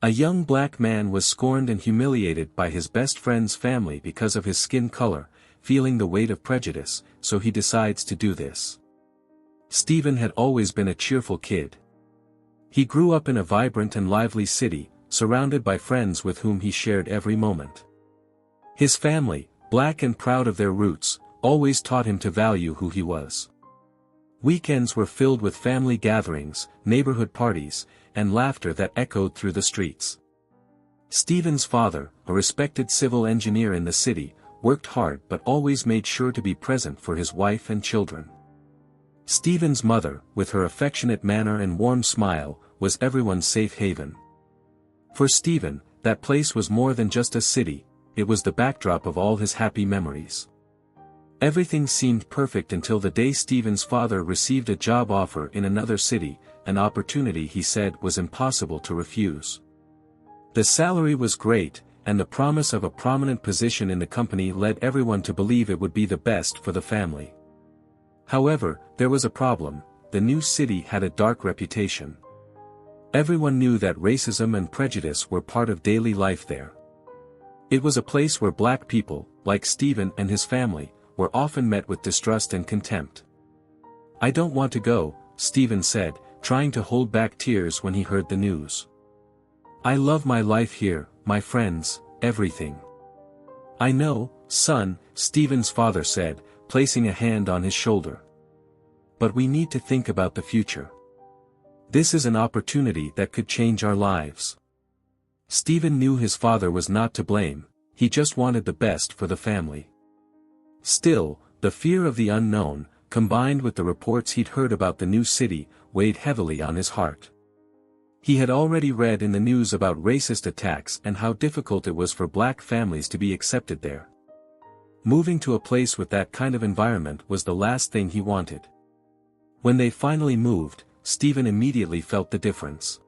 A young black man was scorned and humiliated by his best friend's family because of his skin color, feeling the weight of prejudice, so he decides to do this. Stephen had always been a cheerful kid. He grew up in a vibrant and lively city, surrounded by friends with whom he shared every moment. His family, black and proud of their roots, always taught him to value who he was. Weekends were filled with family gatherings, neighborhood parties, and laughter that echoed through the streets. Stephen's father, a respected civil engineer in the city, worked hard but always made sure to be present for his wife and children. Stephen's mother, with her affectionate manner and warm smile, was everyone's safe haven. For Stephen, that place was more than just a city, it was the backdrop of all his happy memories. Everything seemed perfect until the day Stephen's father received a job offer in another city, an opportunity he said was impossible to refuse. The salary was great, and the promise of a prominent position in the company led everyone to believe it would be the best for the family. However, there was a problem: the new city had a dark reputation. Everyone knew that racism and prejudice were part of daily life there. It was a place where black people, like Stephen and his family, were often met with distrust and contempt. "I don't want to go," Stephen said, trying to hold back tears when he heard the news. "I love my life here, my friends, everything." "I know, son," Stephen's father said, placing a hand on his shoulder. "But we need to think about the future. This is an opportunity that could change our lives." Stephen knew his father was not to blame, he just wanted the best for the family. Still, the fear of the unknown, combined with the reports he'd heard about the new city, weighed heavily on his heart. He had already read in the news about racist attacks and how difficult it was for black families to be accepted there. Moving to a place with that kind of environment was the last thing he wanted. When they finally moved, Stephen immediately felt the difference.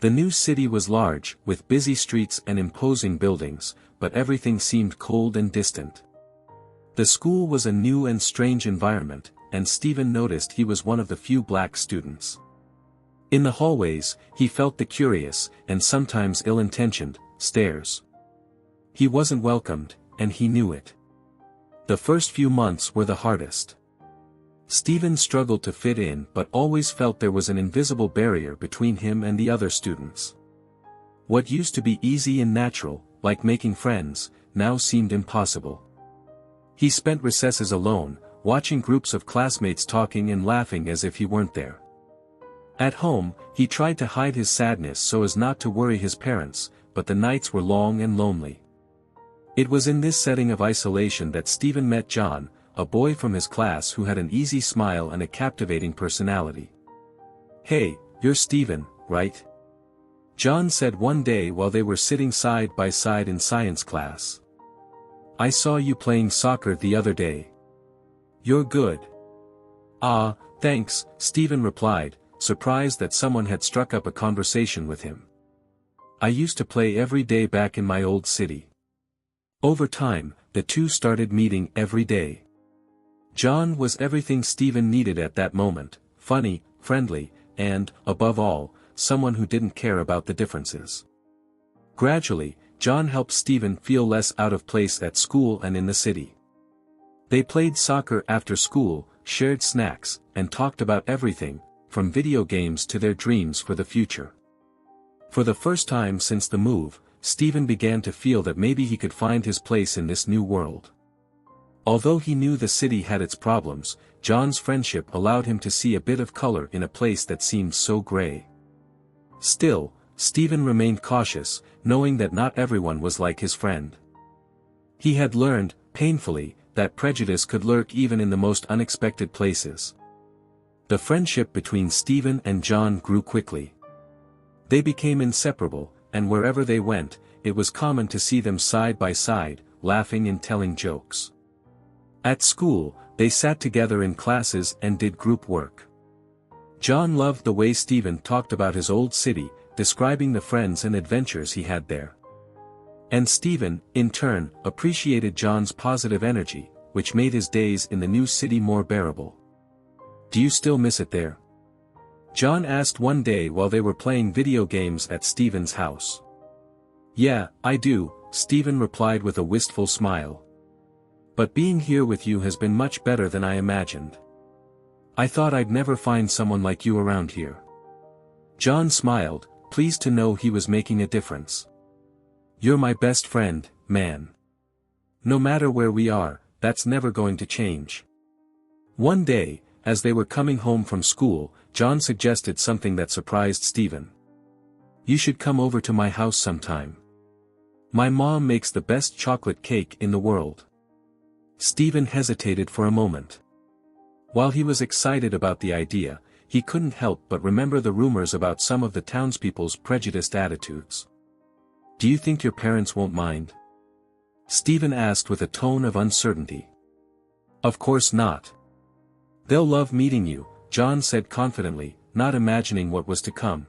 The new city was large, with busy streets and imposing buildings, but everything seemed cold and distant. The school was a new and strange environment, and Stephen noticed he was one of the few black students. In the hallways, he felt the curious, and sometimes ill-intentioned, stares. He wasn't welcomed, and he knew it. The first few months were the hardest. Stephen struggled to fit in but always felt there was an invisible barrier between him and the other students. What used to be easy and natural, like making friends, now seemed impossible. He spent recesses alone, watching groups of classmates talking and laughing as if he weren't there. At home, he tried to hide his sadness so as not to worry his parents, but the nights were long and lonely. It was in this setting of isolation that Stephen met John, a boy from his class who had an easy smile and a captivating personality. "Hey, you're Stephen, right?" John said one day while they were sitting side by side in science class. "I saw you playing soccer the other day. You're good." "Ah, thanks," Stephen replied, surprised that someone had struck up a conversation with him. "I used to play every day back in my old city." Over time, the two started meeting every day. John was everything Stephen needed at that moment: funny, friendly, and, above all, someone who didn't care about the differences. Gradually, John helped Stephen feel less out of place at school and in the city. They played soccer after school, shared snacks, and talked about everything, from video games to their dreams for the future. For the first time since the move, Stephen began to feel that maybe he could find his place in this new world. Although he knew the city had its problems, John's friendship allowed him to see a bit of color in a place that seemed so gray. Still, Stephen remained cautious, knowing that not everyone was like his friend. He had learned, painfully, that prejudice could lurk even in the most unexpected places. The friendship between Stephen and John grew quickly. They became inseparable, and wherever they went, it was common to see them side by side, laughing and telling jokes. At school, they sat together in classes and did group work. John loved the way Stephen talked about his old city, describing the friends and adventures he had there. And Stephen, in turn, appreciated John's positive energy, which made his days in the new city more bearable. "Do you still miss it there?" John asked one day while they were playing video games at Stephen's house. Yeah, I do, Stephen replied with a wistful smile. But being here with you has been much better than I imagined. I thought I'd never find someone like you around here. John smiled, pleased to know he was making a difference. You're my best friend, man. No matter where we are, that's never going to change. One day, as they were coming home from school, John suggested something that surprised Stephen. You should come over to my house sometime. My mom makes the best chocolate cake in the world. Stephen hesitated for a moment. While he was excited about the idea, he couldn't help but remember the rumors about some of the townspeople's prejudiced attitudes. Do you think your parents won't mind? Stephen asked with a tone of uncertainty. Of course not. They'll love meeting you, John said confidently, not imagining what was to come.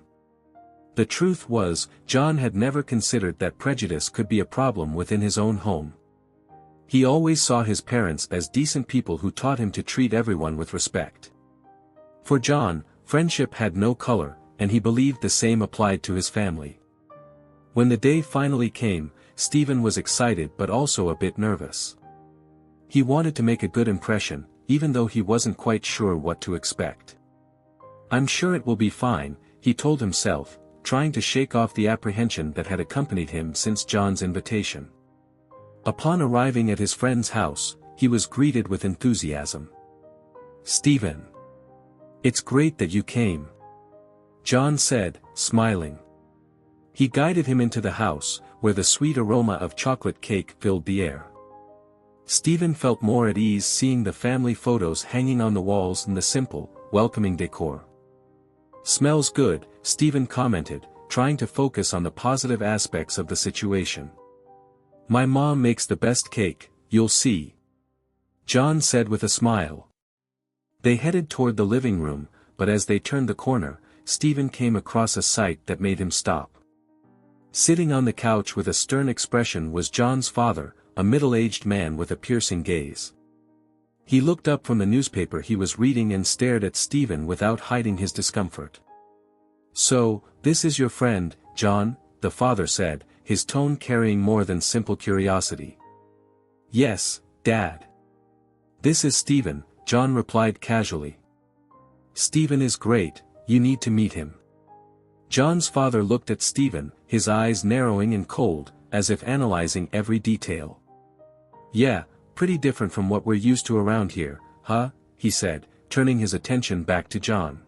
The truth was, John had never considered that prejudice could be a problem within his own home. He always saw his parents as decent people who taught him to treat everyone with respect. For John, friendship had no color, and he believed the same applied to his family. When the day finally came, Stephen was excited but also a bit nervous. He wanted to make a good impression, even though he wasn't quite sure what to expect. I'm sure it will be fine, he told himself, trying to shake off the apprehension that had accompanied him since John's invitation. Upon arriving at his friend's house, he was greeted with enthusiasm. Stephen. It's great that you came. John said, smiling. He guided him into the house, where the sweet aroma of chocolate cake filled the air. Stephen felt more at ease seeing the family photos hanging on the walls and the simple, welcoming decor. Smells good, Stephen commented, trying to focus on the positive aspects of the situation. My mom makes the best cake, you'll see. John said with a smile. They headed toward the living room, but as they turned the corner, Stephen came across a sight that made him stop. Sitting on the couch with a stern expression was John's father, a middle-aged man with a piercing gaze. He looked up from the newspaper he was reading and stared at Stephen without hiding his discomfort. So, this is your friend, John, the father said, his tone carrying more than simple curiosity. Yes, Dad. This is Stephen, John replied casually. Stephen is great, you need to meet him. John's father looked at Stephen, his eyes narrowing and cold, as if analyzing every detail. Yeah, pretty different from what we're used to around here, huh? He said, turning his attention back to John.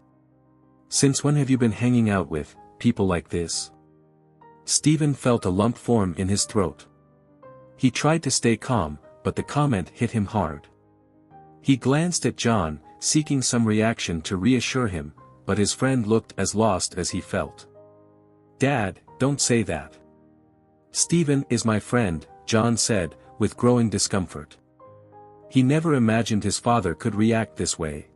Since when have you been hanging out with people like this? Stephen felt a lump form in his throat. He tried to stay calm, but the comment hit him hard. He glanced at John, seeking some reaction to reassure him, but his friend looked as lost as he felt. Dad, don't say that. Stephen is my friend, John said, with growing discomfort. He never imagined his father could react this way.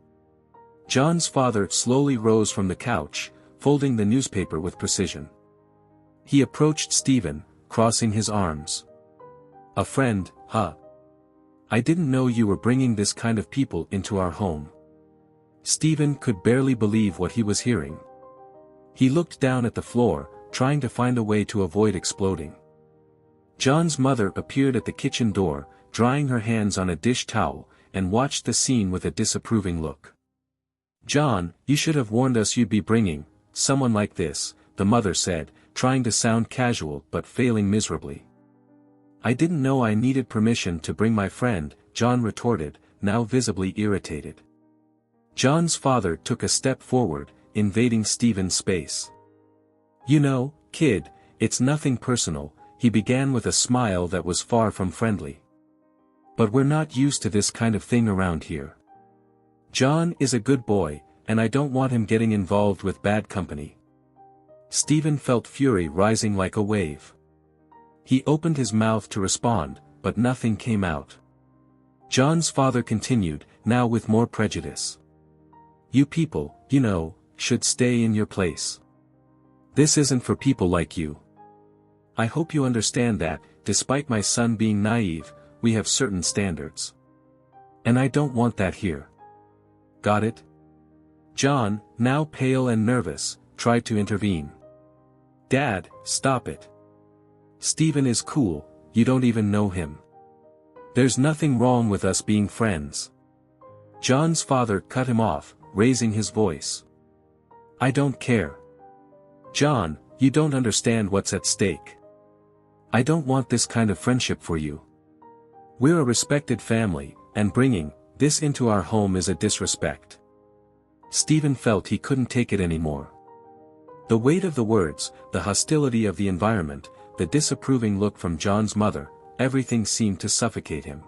John's father slowly rose from the couch, folding the newspaper with precision. He approached Stephen, crossing his arms. A friend, huh? I didn't know you were bringing this kind of people into our home. Stephen could barely believe what he was hearing. He looked down at the floor, trying to find a way to avoid exploding. John's mother appeared at the kitchen door, drying her hands on a dish towel, and watched the scene with a disapproving look. John, you should have warned us you'd be bringing someone like this, the mother said, trying to sound casual but failing miserably. I didn't know I needed permission to bring my friend, John retorted, now visibly irritated. John's father took a step forward, invading Stephen's space. You know, kid, it's nothing personal, he began with a smile that was far from friendly. But we're not used to this kind of thing around here. John is a good boy, and I don't want him getting involved with bad company. Stephen felt fury rising like a wave. He opened his mouth to respond, but nothing came out. John's father continued, now with more prejudice. You people, you know, should stay in your place. This isn't for people like you. I hope you understand that, despite my son being naive, we have certain standards. And I don't want that here. Got it? John, now pale and nervous, tried to intervene. "Dad, stop it. Stephen is cool, you don't even know him. There's nothing wrong with us being friends." John's father cut him off, raising his voice. "I don't care. John, you don't understand what's at stake. I don't want this kind of friendship for you. We're a respected family, and bringing this into our home is a disrespect." Stephen felt he couldn't take it anymore. The weight of the words, the hostility of the environment, the disapproving look from John's mother, everything seemed to suffocate him.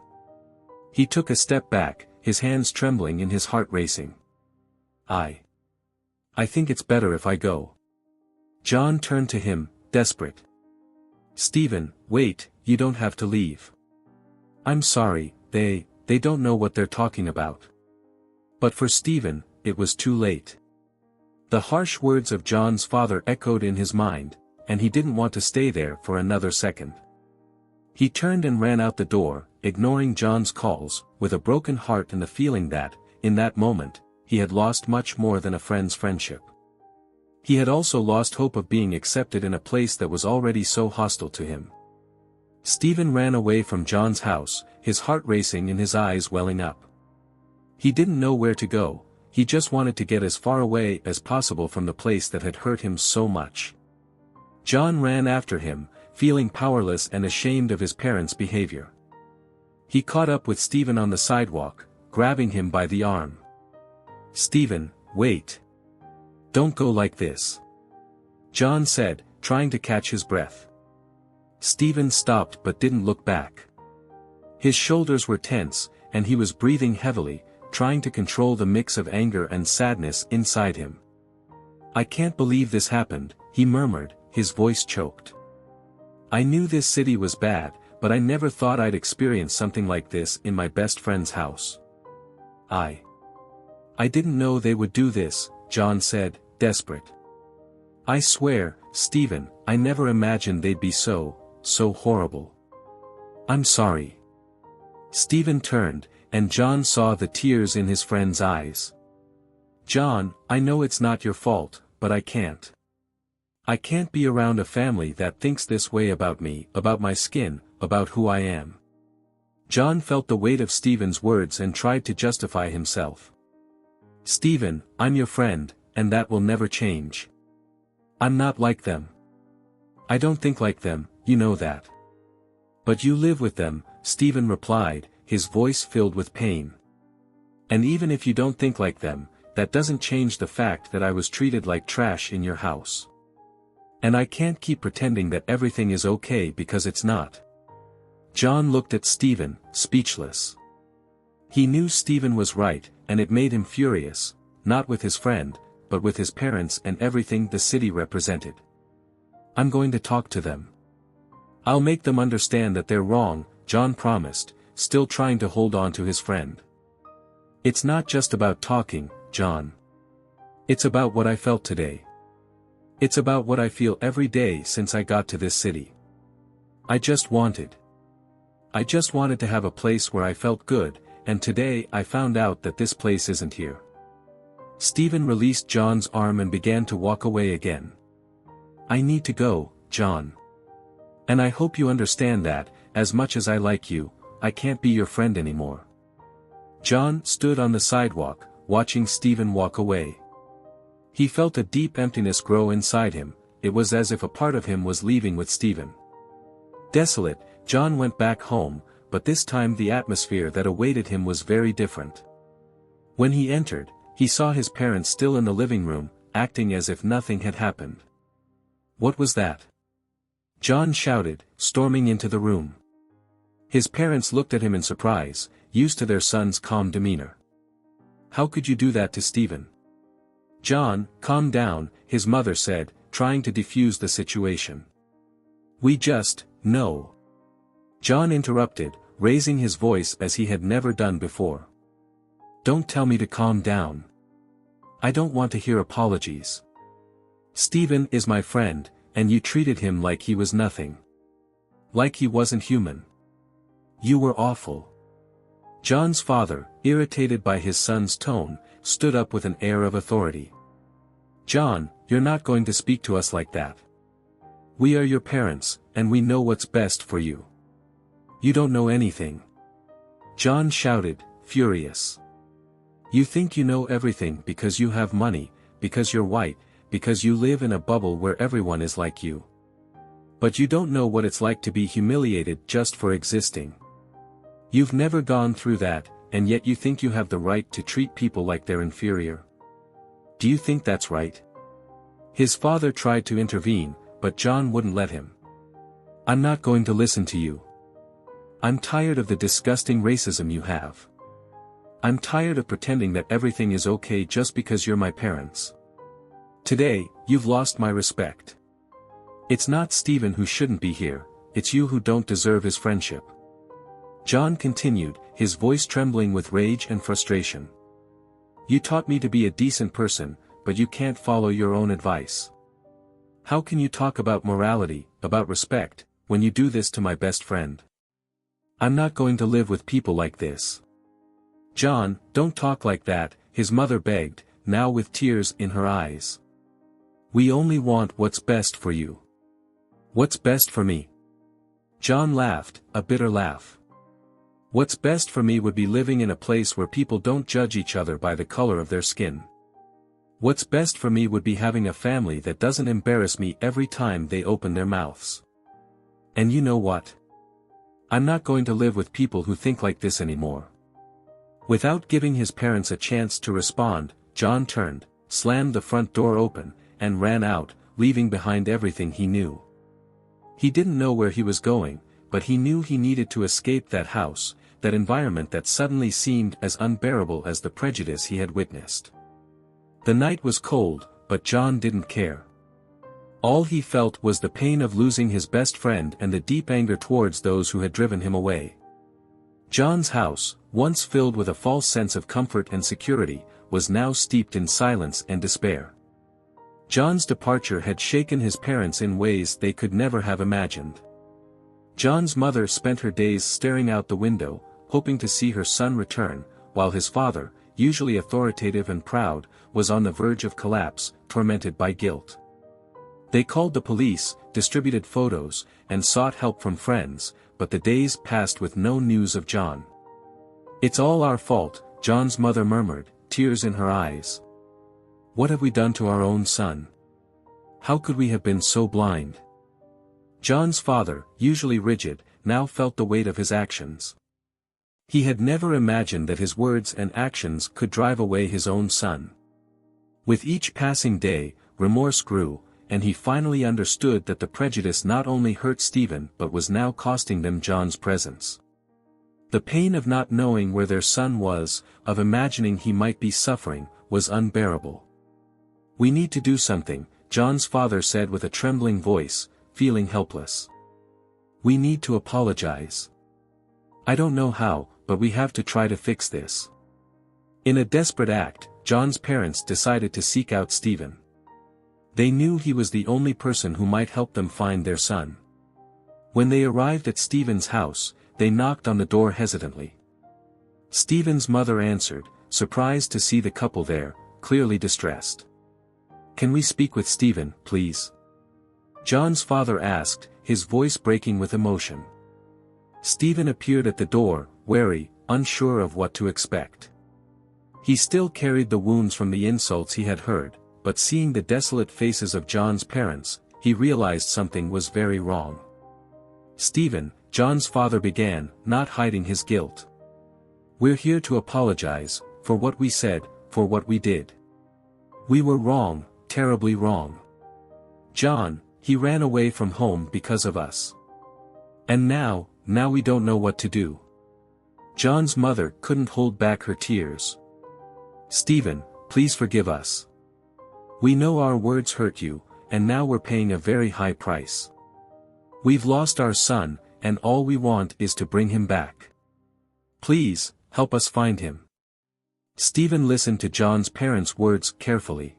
He took a step back, his hands trembling and his heart racing. I think it's better if I go." John turned to him, desperate. "Stephen, wait, you don't have to leave. I'm sorry, they don't know what they're talking about." But for Stephen, it was too late. The harsh words of John's father echoed in his mind, and he didn't want to stay there for another second. He turned and ran out the door, ignoring John's calls, with a broken heart and the feeling that, in that moment, he had lost much more than a friend's friendship. He had also lost hope of being accepted in a place that was already so hostile to him. Stephen ran away from John's house, his heart racing and his eyes welling up. He didn't know where to go, he just wanted to get as far away as possible from the place that had hurt him so much. John ran after him, feeling powerless and ashamed of his parents' behavior. He caught up with Stephen on the sidewalk, grabbing him by the arm. "Stephen, wait. Don't go like this," John said, trying to catch his breath. Stephen stopped but didn't look back. His shoulders were tense, and he was breathing heavily, trying to control the mix of anger and sadness inside him. "I can't believe this happened," he murmured, his voice choked. "I knew this city was bad, but I never thought I'd experience something like this in my best friend's house. I didn't know they would do this," John said, desperate. "I swear, Stephen, I never imagined they'd be so horrible. I'm sorry." Stephen turned, and John saw the tears in his friend's eyes. "John, I know it's not your fault, but I can't. I can't be around a family that thinks this way about me, about my skin, about who I am." John felt the weight of Stephen's words and tried to justify himself. "Stephen, I'm your friend, and that will never change. I'm not like them. I don't think like them, you know that." "But you live with them," Stephen replied, his voice filled with pain. "And even if you don't think like them, that doesn't change the fact that I was treated like trash in your house. And I can't keep pretending that everything is okay because it's not." John looked at Stephen, speechless. He knew Stephen was right, and it made him furious, not with his friend, but with his parents and everything the city represented. "I'm going to talk to them. I'll make them understand that they're wrong," John promised, still trying to hold on to his friend. "It's not just about talking, John. It's about what I felt today. It's about what I feel every day since I got to this city. I just wanted to have a place where I felt good, and today I found out that this place isn't here." Stephen released John's arm and began to walk away again. "I need to go, John. And I hope you understand that, as much as I like you, I can't be your friend anymore." John stood on the sidewalk, watching Stephen walk away. He felt a deep emptiness grow inside him, it was as if a part of him was leaving with Stephen. Desolate, John went back home, but this time the atmosphere that awaited him was very different. When he entered, he saw his parents still in the living room, acting as if nothing had happened. "What was that?" John shouted, storming into the room. His parents looked at him in surprise, used to their son's calm demeanor. "How could you do that to Stephen?" "John, calm down," his mother said, trying to defuse the situation. No. John interrupted, raising his voice as he had never done before. "Don't tell me to calm down. I don't want to hear apologies. Stephen is my friend, and you treated him like he was nothing. Like he wasn't human. You were awful." John's father, irritated by his son's tone, stood up with an air of authority. "John, you're not going to speak to us like that. We are your parents, and we know what's best for you. You don't know anything." John shouted, furious. "You think you know everything because you have money, because you're white, because you live in a bubble where everyone is like you. But you don't know what it's like to be humiliated just for existing. You've never gone through that, and yet you think you have the right to treat people like they're inferior. Do you think that's right?" His father tried to intervene, but John wouldn't let him. "I'm not going to listen to you. I'm tired of the disgusting racism you have. I'm tired of pretending that everything is okay just because you're my parents. Today, you've lost my respect. It's not Stephen who shouldn't be here, it's you who don't deserve his friendship." John continued, his voice trembling with rage and frustration. "You taught me to be a decent person, but you can't follow your own advice. How can you talk about morality, about respect, when you do this to my best friend? I'm not going to live with people like this." "John, don't talk like that," his mother begged, now with tears in her eyes. "We only want what's best for you." "What's best for me?" John laughed, a bitter laugh. "What's best for me would be living in a place where people don't judge each other by the color of their skin. What's best for me would be having a family that doesn't embarrass me every time they open their mouths. And you know what? I'm not going to live with people who think like this anymore." Without giving his parents a chance to respond, John turned, slammed the front door open, and ran out, leaving behind everything he knew. He didn't know where he was going, but he knew he needed to escape that house, that environment that suddenly seemed as unbearable as the prejudice he had witnessed. The night was cold, but John didn't care. All he felt was the pain of losing his best friend and the deep anger towards those who had driven him away. John's house, once filled with a false sense of comfort and security, was now steeped in silence and despair. John's departure had shaken his parents in ways they could never have imagined. John's mother spent her days staring out the window, hoping to see her son return, while his father, usually authoritative and proud, was on the verge of collapse, tormented by guilt. They called the police, distributed photos, and sought help from friends, but the days passed with no news of John. "It's all our fault," John's mother murmured, tears in her eyes. "What have we done to our own son? How could we have been so blind?" John's father, usually rigid, now felt the weight of his actions. He had never imagined that his words and actions could drive away his own son. With each passing day, remorse grew, and he finally understood that the prejudice not only hurt Stephen but was now costing them John's presence. The pain of not knowing where their son was, of imagining he might be suffering, was unbearable. "We need to do something," John's father said with a trembling voice, feeling helpless. "We need to apologize. I don't know how, but we have to try to fix this." In a desperate act, John's parents decided to seek out Stephen. They knew he was the only person who might help them find their son. When they arrived at Stephen's house, they knocked on the door hesitantly. Stephen's mother answered, surprised to see the couple there, clearly distressed. "Can we speak with Stephen, please?" John's father asked, his voice breaking with emotion. Stephen appeared at the door, wary, unsure of what to expect. He still carried the wounds from the insults he had heard, but seeing the desolate faces of John's parents, he realized something was very wrong. "Stephen," John's father began, not hiding his guilt. "We're here to apologize, for what we said, for what we did. We were wrong, terribly wrong. John, he ran away from home because of us. And now we don't know what to do." John's mother couldn't hold back her tears. "Stephen, please forgive us. We know our words hurt you, and now we're paying a very high price. We've lost our son, and all we want is to bring him back. Please, help us find him." Stephen listened to John's parents' words carefully.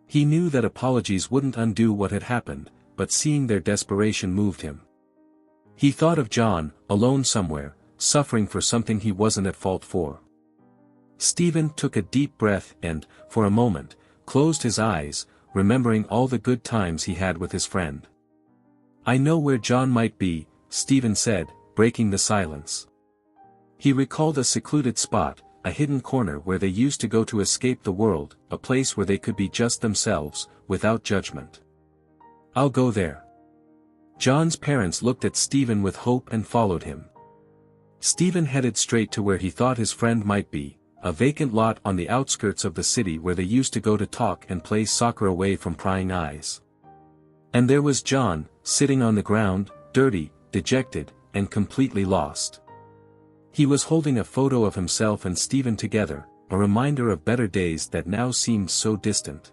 He knew that apologies wouldn't undo what had happened, but seeing their desperation moved him. He thought of John, alone somewhere, suffering for something he wasn't at fault for. Stephen took a deep breath and, for a moment, closed his eyes, remembering all the good times he had with his friend. "I know where John might be," Stephen said, breaking the silence. He recalled a secluded spot, a hidden corner where they used to go to escape the world, a place where they could be just themselves, without judgment. "I'll go there." John's parents looked at Stephen with hope and followed him. Stephen headed straight to where he thought his friend might be, a vacant lot on the outskirts of the city where they used to go to talk and play soccer away from prying eyes. And there was John, sitting on the ground, dirty, dejected, and completely lost. He was holding a photo of himself and Stephen together, a reminder of better days that now seemed so distant.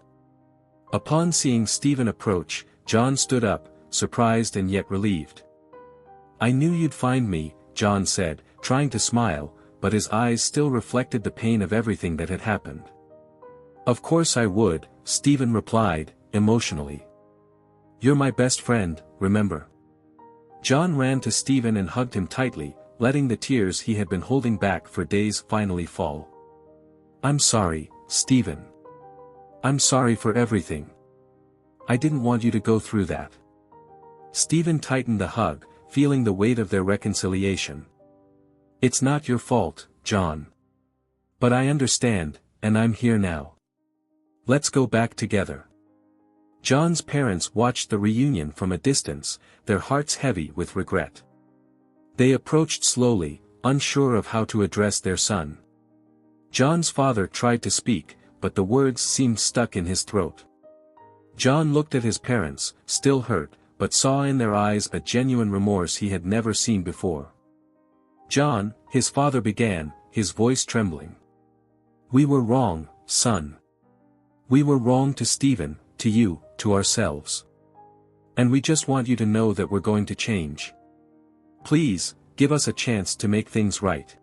Upon seeing Stephen approach, John stood up, surprised and yet relieved. "I knew you'd find me," John said, trying to smile, but his eyes still reflected the pain of everything that had happened. "Of course I would," Stephen replied, emotionally. "You're my best friend, remember?" John ran to Stephen and hugged him tightly, letting the tears he had been holding back for days finally fall. "I'm sorry, Stephen. I'm sorry for everything. I didn't want you to go through that." Stephen tightened the hug, feeling the weight of their reconciliation. "It's not your fault, John. But I understand, and I'm here now. Let's go back together." John's parents watched the reunion from a distance, their hearts heavy with regret. They approached slowly, unsure of how to address their son. John's father tried to speak, but the words seemed stuck in his throat. John looked at his parents, still hurt, but saw in their eyes a genuine remorse he had never seen before. "John," his father began, his voice trembling. "We were wrong, son. We were wrong to Stephen, to you, to ourselves. And we just want you to know that we're going to change. Please, give us a chance to make things right."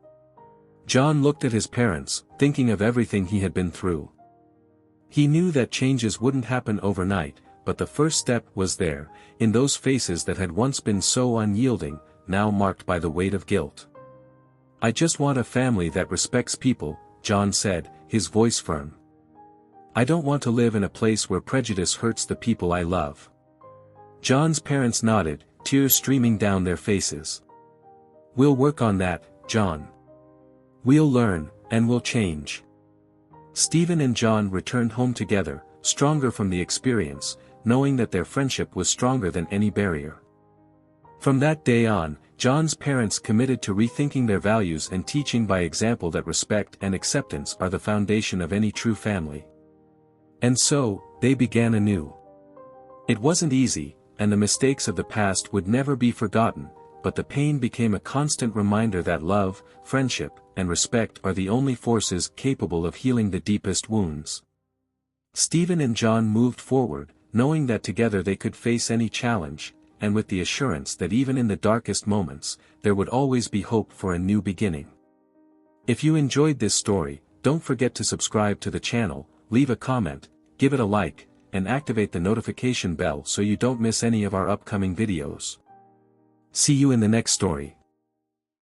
John looked at his parents, thinking of everything he had been through. He knew that changes wouldn't happen overnight, but the first step was there, in those faces that had once been so unyielding, now marked by the weight of guilt. "I just want a family that respects people," John said, his voice firm. "I don't want to live in a place where prejudice hurts the people I love." John's parents nodded, tears streaming down their faces. "We'll work on that, John. We'll learn, and we'll change." Stephen and John returned home together, stronger from the experience, knowing that their friendship was stronger than any barrier. From that day on, John's parents committed to rethinking their values and teaching by example that respect and acceptance are the foundation of any true family. And so, they began anew. It wasn't easy, and the mistakes of the past would never be forgotten, but the pain became a constant reminder that love, friendship, and respect are the only forces capable of healing the deepest wounds. Stephen and John moved forward, knowing that together they could face any challenge, and with the assurance that even in the darkest moments, there would always be hope for a new beginning. If you enjoyed this story, don't forget to subscribe to the channel, leave a comment, give it a like, and activate the notification bell so you don't miss any of our upcoming videos. See you in the next story.